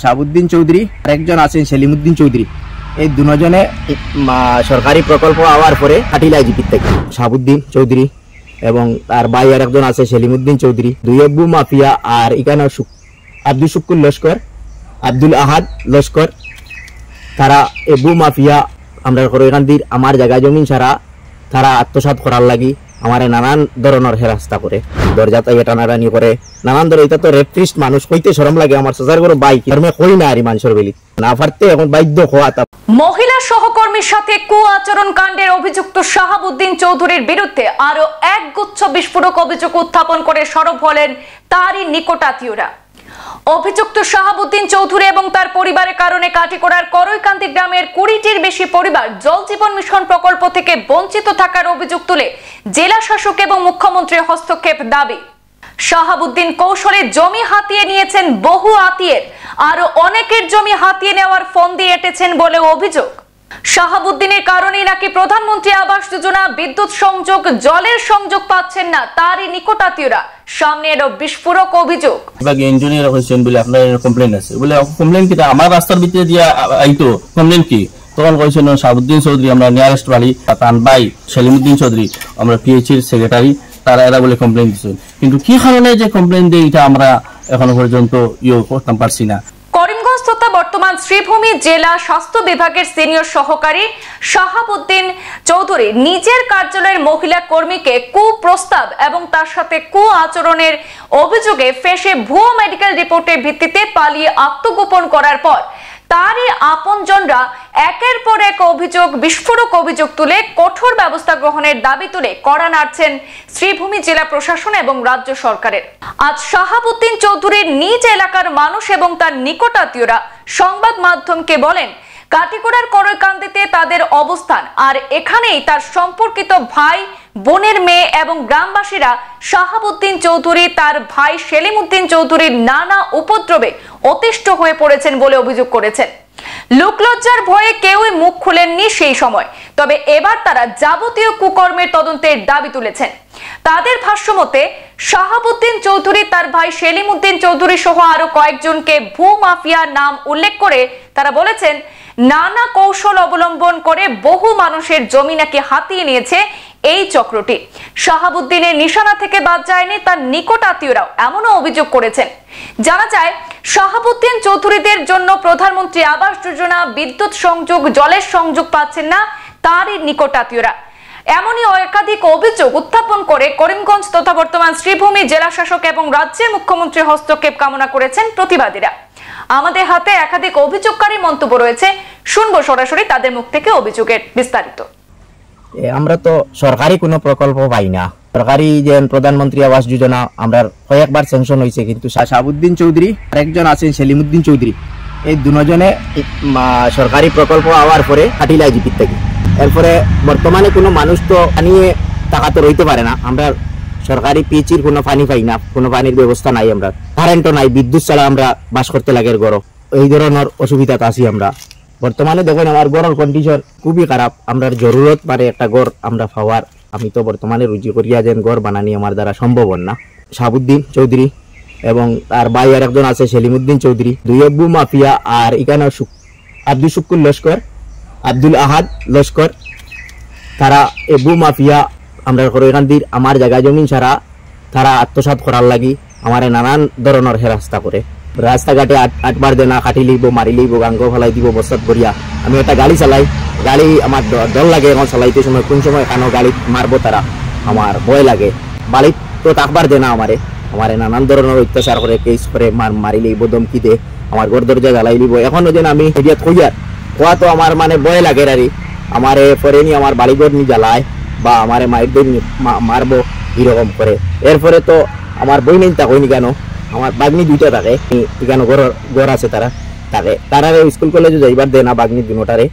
শাহাবুদ্দিন চৌধুরী আর একজন আছেন সেলিমউদ্দিন চৌধুরী। এই দুজনে সরকারি প্রকল্প হওয়ার পরে হাটিলা জিপির থেকে শাহাবুদ্দিন চৌধুরী এবং তার ভাই আর একজন আছে সেলিমউদ্দিন চৌধুরী, দুই আব্বু মাফিয়া। আর এখানে আব্দুল শুকুর লস্কর, আব্দুল আহাদ লস্কর, তারা এবু মাফিয়া আমরা এখান দিয়ে আমার জায়গা জমিন ছাড়া তারা আত্মসাৎ করার লাগি আমার নানান ধরনের হেরাস্তা করে, দরজা তাই টানাটানি করে নানান ধরে। এটা তো রেপিস্ট মানুষ কইতে শরম লাগে। আমার সোজার করে বাইক কই না আর মানুষের বেলি না পারতে এখন বাধ্য হওয়া। মহিলা সহকর্মীর সাথে কুআচরণ কাণ্ডের অভিযুক্ত শাহাবুদ্দিন চৌধুরীর বিরুদ্ধে আরো একগুচ্ছ বিস্ফোরক অভিযোগ উত্থাপন করে সরব হলেন তারই নিকটাত্মীয়রা। অভিযুক্ত শাহাবুদ্দিন চৌধুরী এবং তার পরিবারের কারণে কাটিগড়ার করইকান্দি গ্রামের 20টির বেশি পরিবার জল জীবন মিশন প্রকল্প থেকে বঞ্চিত থাকার অভিযোগ তুলে জেলা শাসক এবং মুখ্যমন্ত্রীর হস্তক্ষেপ দাবি। শাহাবুদ্দিন কৌশলে জমি হাতিয়ে নিয়েছেন বহু আত্মীয়ের, আরো অনেকের জমি হাতিয়ে নেওয়ার ফোন দিয়ে এঁটেছেন বলে অভিযোগ। শাহাবুদ্দিনের কারণেই নাকি প্রধানমন্ত্রী আবাস যোজনা, বিদ্যুৎ সংযোগ, জলের সংযোগ পাচ্ছেন না তারই নিকটাত্মীয়রা। সামনে এলো বিস্ফোরক অভিযোগ। ইঞ্জিনিয়ার হয়েছেন বলে আপনার কমপ্লেন আছে বলে কমপ্লেন কি আমার রাস্তার ভিতরে দিয়া আইতো কমপ্লেন কি তখন কইছেন শাহাবুদ্দিন চৌধুরী আমরা নিয়ারেস্ট বাড়ি তান ভাই সেলিমউদ্দিন চৌধুরী আমরা পিএইচির সেক্রেটারি তারা এরা বলে কমপ্লেন দিচ্ছেন। কিন্তু কি কারণে যে কমপ্লেন দেয় এটা আমরা এখনো পর্যন্ত করতে পারছি না। করিমগঞ্জ তথা বর্তমান শ্রীভূমি জেলা স্বাস্থ্য বিভাগের সিনিয়র সহকারী শাহাবুদ্দিন চৌধুরী নিজের কার্যালয়ের মহিলা কর্মীকে কুপ্রস্তাব এবং তার সাথে কুআচরণের অভিযোগে ফেঁসে ভুয়ো মেডিকেল রিপোর্টের ভিত্তিতে পালিয়ে আত্মগোপন করার পর তারই আপনজনরা একের পর এক অভিযোগ, বিস্ফোরক অভিযোগ তুলে কঠোর ব্যবস্থা গ্রহণের দাবি তুলে কড়া নাড়ছেন শ্রীভূমি জেলা প্রশাসন এবং রাজ্য সরকারের। আজ শাহাবুদ্দিন চৌধুরীর নিজ এলাকার মানুষ এবং তার নিকটাত্মীয়রা সংবাদ মাধ্যমকে বলেন কাটিগড়ার করইকান্দিতে তাদের অবস্থান, আর এখানেই তার সম্পর্কিত ভাই, বোনের মেয়ে এবং গ্রামবাসীরা শাহাবুদ্দিন চৌধুরী তার ভাই সেলিমউদ্দিন চৌধুরীর নানা উপদ্রবে অতিষ্ঠ হয়ে পড়েছেন বলে অভিযোগ করেছেন। লোকলজ্জার ভয়ে কেউই মুখ খুলেননি সেই সময়, তবে এবার তারা যাবতীয় কুকর্মের তদন্তের দাবি তুলেছেন। তাদের ভাষ্যমতে শাহাবুদ্দিন চৌধুরী তার ভাই সেলিমউদ্দিন চৌধুরী সহ আরো কয়েকজনকে ভূ মাফিয়া নাম উল্লেখ করে তারা বলেছেন নানা কৌশল অবলম্বন করে বহু মানুষের জমি নাকি হাতিয়ে নিয়েছে এই চক্রটি। শাহাবুদ্দিনের নিশানা থেকে বাদ যায়নি তার নিকটাত্মীয়রাও এমনও অভিযোগ করেছেন। জানা যায় শাহাবুদ্দিন চৌধুরীদের জন্য প্রধানমন্ত্রী আবাস যোজনা, বিদ্যুৎ সংযোগ, জলের সংযোগ পাচ্ছেন না তারই নিকটাত্মীয়রা। এমনই একাধিক অভিযোগ উত্থাপন করে করিমগঞ্জ তথা বর্তমান শ্রীভূমি জেলা শাসক এবং রাজ্যের মুখ্যমন্ত্রীর হস্তক্ষেপ কামনা করেছেন প্রতিবাদীরা। আমাদের হাতে একাধিক অভিযোগকারী মন্তব্য রয়েছে, শুনবো সরাসরি তাদের মুখ থেকে অভিযোগের বিস্তারিত। আমরা তো সরকারি কোনো প্রকল্প পাই না। সরকারি যে প্রধানমন্ত্রী আবাস যোজনা আমরা কয়েকবার স্যাংশন হয়েছে, কিন্তু শাহাবুদ্দিন চৌধুরী আর একজন আছেন সেলিমউদ্দিন চৌধুরী, এই দুজনে সরকারি প্রকল্প হওয়ার পরে হাটিলা জিপির থেকে। এরপরে বর্তমানে কোনো মানুষ তো নিয়ে টাকা তো রইতে পারে না। আমরা সরকারি পিএইচির কোনো পানি পাই না, কোনো পানির ব্যবস্থা নাই, আমরা কারেন্টও নাই, বিদ্যুৎ ছাড়া আমরা বাস করতে লাগে গড়। এই ধরনের অসুবিধাতে আছি আমরা বর্তমানে। দেখুন আমার গড়ের কন্ডিশন খুবই খারাপ। আমরা জরুরত পারে একটা গড় আমরা পাওয়ার, আমি তো বর্তমানে রুজি করিয়া যেন গড় বানানি আমার দ্বারা সম্ভব না। শাহাবুদ্দিন চৌধুরী এবং তার ভাই আর একজন আছে সেলিমউদ্দিন চৌধুরী, দুই আব্বু মাফিয়া। আর এখানে আব্দুল শুকুর লস্কর, আব্দুল আহাদ লস্কর, তারা এবু মাফিয়া আমরা এখান দিয়ে আমার জায়গা জমিন ছাড়া তারা আত্মসাৎ করার লাগি আমার নানান ধরনের হেরাস্তা করে। রাস্তাঘাটে আটবার দেনা, কাটি লইব, মারি লইব, গাঙ্গ ফেলাই দিব বস্তাত করিয়া। আমি একটা গাড়ি চালাই, গাড়ি আমার ডর লাগে এখন চালাইতে সময়, কোন সময় কেন গাড়ি মারবো তারা আমার ভয় লাগে। বাড়িত তো তাকবার দেনা আমারে নানান ধরনের অত্যাচার করে, কেস করে, মারি লইব, ধমকি দে, আমার ঘর দরজা জ্বালাই লিব। এখনো যেন আমি এরিয়াত কইয়ার কোয়া তো আমার মানে ভয় লাগে আরে আমারে পরে নি আমার বাড়িঘর নি জ্বালায় বা আমারে মাইরদের মারবো এরকম করে। এরপরে তো আমার বই নেই তা হয়নি কেন, আমার বাগনি দুইটা থাকে কেন ঘর আছে তারা স্কুল কলেজে যাইবার দেয় না বাগনি দুটারে,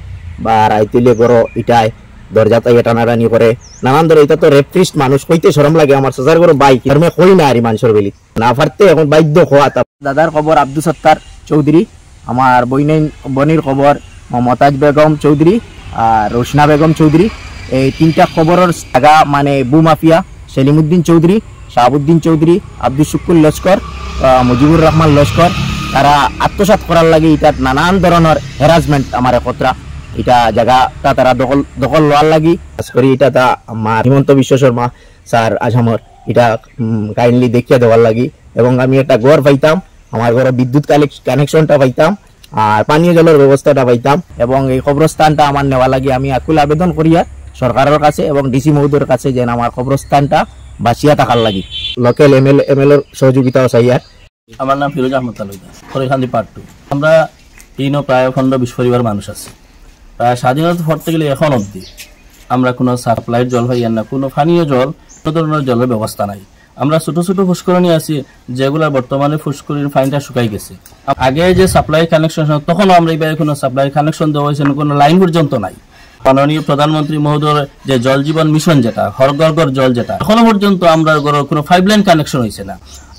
বা রাইতুলে ঘর ইটায় দরজা তাই টানাটানি করে নানান ধরে। এটা তো রেপিস্ট মানুষ কইতে শরম লাগে। আমার সোজার ঘর বাইক কই না আর মানুষের বেলি না পারতে এখন বাধ্য হওয়া। দাদার খবর আব্দুল সত্তার চৌধুরী, আমার বনির খবর মমতাজ বেগম চৌধুরী আর রোশনা বেগম চৌধুরী। এই তিনটা খবরের জায়গা মানে বু মাফিয়া সেলিমউদ্দিন চৌধুরী, শাহাবুদ্দিন চৌধুরী, আব্দুল শুকুর লস্কর, মুজিবুর রহমান লস্কর, তারা আত্মসাৎ করার লাগে এটা নানান ধরনের হ্যারাসমেন্ট আমার একত্রা এটা জায়গাটা তারা দখল লওয়ার লাগি করি এটা তা আমার হিমন্ত বিশ্ব শর্মা স্যার আসামর এটা কাইন্ডলি দেখিয়ে দেওয়ার লাগি এবং আমি একটা ঘর পাইতাম আমার ঘরে বিদ্যুৎ কানেকশনটা পাইতাম আর পানীয় জলের ব্যবস্থাটা পাইতাম এবং এই কবরস্থানটা আমার নেওয়া লাগে আমি আকুল আবেদন করিয়া সরকারের কাছে এবং ডিসি মহোদয়ের কাছে যেন আমার কবরস্থানটা বাঁচিয়া থাকার লাগি লোকাল এমএলএর সহযোগিতাও চাইয়ার। আমার নাম ফিরোজ আহমদ তালুকদার, খরিখান্দি পার্ট 2। আমরা প্রায় 15-20 পরিবার মানুষ আছে। প্রায় স্বাধীনতা পর থেকে এখন অবধি আমরা কোনো সাপ্লাইয়ের জল পাইয়ার না, কোনো পানীয় জল, কোনো ধরনের জলের ব্যবস্থা নাই। আমরা ছোট ছোট ফুসকরণী আছি যেগুলো বর্তমানে ফুসকরণীর পানিটা শুকাই গেছে। আগে যে সাপ্লাই কানেকশন তখনও আমরা এবারে কোনো সাপ্লাই কানেকশন দেওয়া হয়েছে, কোনো লাইন পর্যন্ত নাই। মাননীয় প্রধানমন্ত্রী মহোদয়ের যে জল জীবন মিশন যেটা ঘর ঘর জল যেটা এখনো পর্যন্ত আমরা কোনো 5 লাইন কানেকশন হয়েছে না।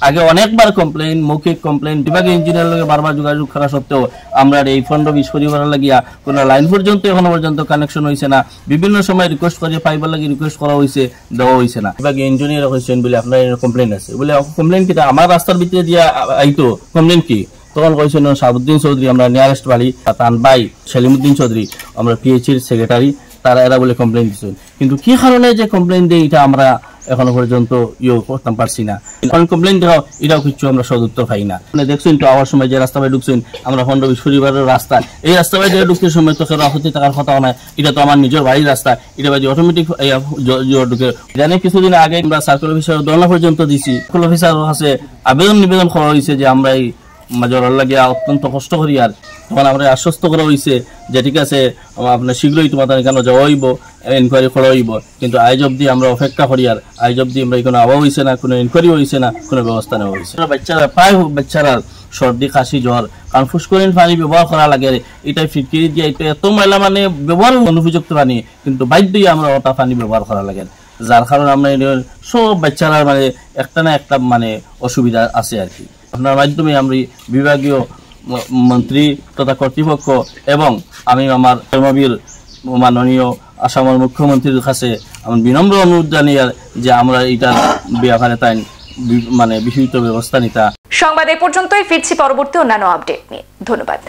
আগে অনেকবার কমপ্লেন, মৌখিক কমপ্লেন, বিভাগীয় ইঞ্জিনিয়ার লগে বারবার যোগাযোগ করা সত্ত্বেও আমরা এই 15-20 পরিবারের লাগিয়া কোনো লাইন পর্যন্ত এখনো পর্যন্ত কানেকশন হয়েছে না। বিভিন্ন সময় রিকোয়েস্ট করে পাইবার লাগে রিকোয়েস্ট করা হয়েছে, দেওয়া হয়েছে না। বিভাগীয় ইঞ্জিনিয়ার হয়েছেন বলে আপনার কমপ্লেন আছে বলে কমপ্লেন কি আমার রাস্তার ভিতরে দিয়া আইতো কমপ্লেন কি তখন কইছেন শাহাবুদ্দিন চৌধুরী আমরা নিয়ারেস্ট বাড়ি তান ভাই সেলিমুদ্দিন চৌধুরী আমরা পিএইচির সেক্রেটারি তারা এরা বলে কমপ্লেন দিচ্ছেন। কিন্তু কি কারণে যে কমপ্লেন দেয় এটা আমরা এখনো পর্যন্ত করতে পারছি না। কারণ কমপ্লেন দেওয়া এটাও কিছু আমরা সদুত্তর পাই না। মানে দেখছেন তো আওয়ার সময় যে রাস্তা বাই ঢুকছেন আমরা 15-20 পরিবারের রাস্তা, এই রাস্তা বাই দিয়ে ঢুকতে সময় তো কেন আপত্তি থাকার কথা নয়। এটা তো আমার নিজের বাড়ির রাস্তা, এটা বাই অটোমেটিক ঢুকে জানি। কিছুদিন আগে আমরা সার্কেল অফিসার ধর্ণা পর্যন্ত দিছি। সার্কেল অফিসার কাছে নিবেদন করা হয়েছে যে আমরা এই জলের লাগিয়া অত্যন্ত কষ্ট করি। আর তখন আমরা আশ্বস্ত করা হয়েছে যে ঠিক আছে আপনার শীঘ্রই তোমার কেন যাওয়া হইব, ইনকোয়ারি করা হইব। কিন্তু আজ অব্দি আমরা অপেক্ষা করি আর আজ অব্দি আমরা কোনো আওয়া হয়েছে না, কোনো ইনকোয়ারি হয়েছে না, কোনো ব্যবস্থা নেওয়া হয়েছে। বাচ্চারা প্রায় বাচ্চারা সর্দি কাশি জ্বর, কারণ ফুসকরিন পানি ব্যবহার করা লাগে। এটা ফিটকিরি দিয়ে এত ময়লা মানে ব্যবহার অনুপযুক্ত পানি, কিন্তু বাধ্যই আমরা ওটা পানি ব্যবহার করা লাগে, যার কারণে আমরা সব বাচ্চারা মানে একটা না একটা মানে অসুবিধা আছে আর কি। আপনার মাধ্যমে আমি বিভাগীয় মন্ত্রী তথা কর্তৃপক্ষ এবং আমি আমার কর্মবীর মাননীয় আসামের মুখ্যমন্ত্রীর কাছে আমি বিনম্র অনুরোধ জানিয়ে যে আমরা এটার ব্যাপারে তাই মানে বিহিত ব্যবস্থা নিতা। সংবাদ এ পর্যন্তই, ফিরছি পরবর্তী অন্যান্য আপডেট নিয়ে। ধন্যবাদ।